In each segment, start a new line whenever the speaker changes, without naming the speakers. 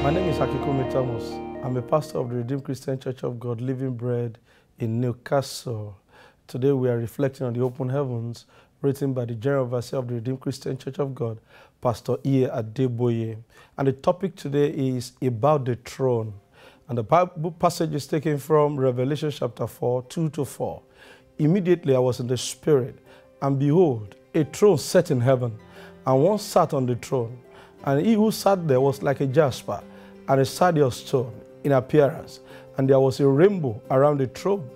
My name is Akikumi Thomas. I'm a pastor of the Redeemed Christian Church of God, Living Bread in Newcastle. Today we are reflecting on the open heavens, written by the General Overseer of the Redeemed Christian Church of God, Pastor Iye Adeboye. And the topic today is about the throne. And the Bible passage is taken from Revelation chapter 4, 2-4. Immediately I was in the Spirit, and behold, a throne set in heaven, and one sat on the throne. And he who sat there was like a jasper and a sardius stone in appearance. And there was a rainbow around the throne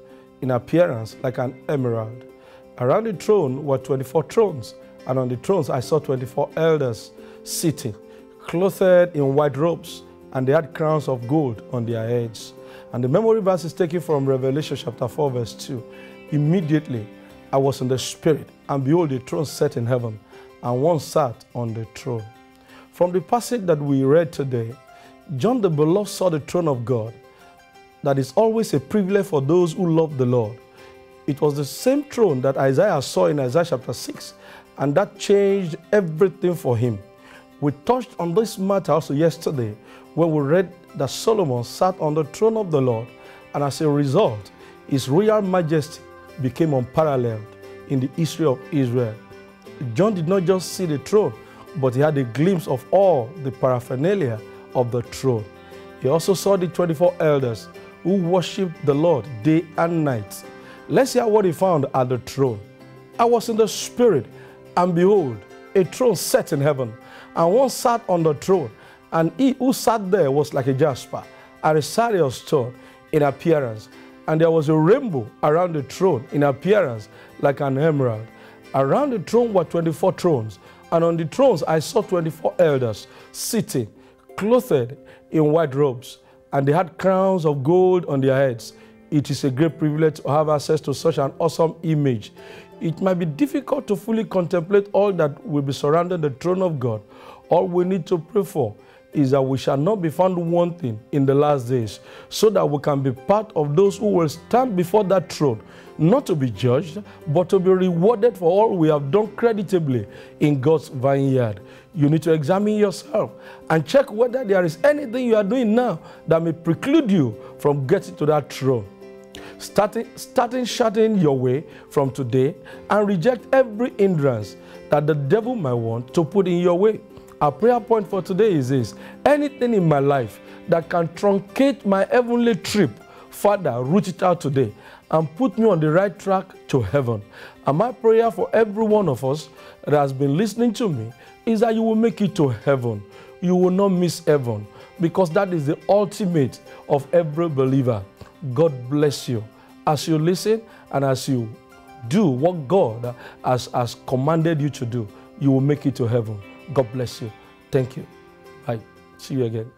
in appearance like an emerald. Around the throne were 24 thrones, and on the thrones I saw 24 elders sitting, clothed in white robes, and they had crowns of gold on their heads. And the memory verse is taken from Revelation chapter 4, verse 2. Immediately I was in the Spirit, and behold, a throne set in heaven, and one sat on the throne. From the passage that we read today, John the Beloved saw the throne of God. That is always a privilege for those who love the Lord. It was the same throne that Isaiah saw in Isaiah chapter 6, and that changed everything for him. We touched on this matter also yesterday when we read that Solomon sat on the throne of the Lord, and as a result, his royal majesty became unparalleled in the history of Israel. John did not just see the throne, but he had a glimpse of all the paraphernalia of the throne. He also saw the 24 elders who worshiped the Lord day and night. Let's hear what he found at the throne. I was in the Spirit, and behold, a throne set in heaven, and one sat on the throne, and he who sat there was like a jasper and a sardius stone in appearance. And there was a rainbow around the throne in appearance like an emerald. Around the throne were 24 thrones, and on the thrones I saw 24 elders sitting, clothed in white robes, and they had crowns of gold on their heads. It is a great privilege to have access to such an awesome image. It might be difficult to fully contemplate all that will be surrounding the throne of God. All we need to pray for is that we shall not be found wanting in the last days, so that we can be part of those who will stand before that throne, not to be judged, but to be rewarded for all we have done creditably in God's vineyard. You need to examine yourself and check whether there is anything you are doing now that may preclude you from getting to that throne. Starting shutting your way from today, and reject every hindrance that the devil might want to put in your way. Our prayer point for today is this: anything in my life that can truncate my heavenly trip, Father, root it out today and put me on the right track to heaven. And my prayer for every one of us that has been listening to me is that you will make it to heaven. You will not miss heaven, because that is the ultimate of every believer. God bless you as you listen, and as you do what God has commanded you to do, you will make it to heaven. God bless you. Thank you. Bye. See you again.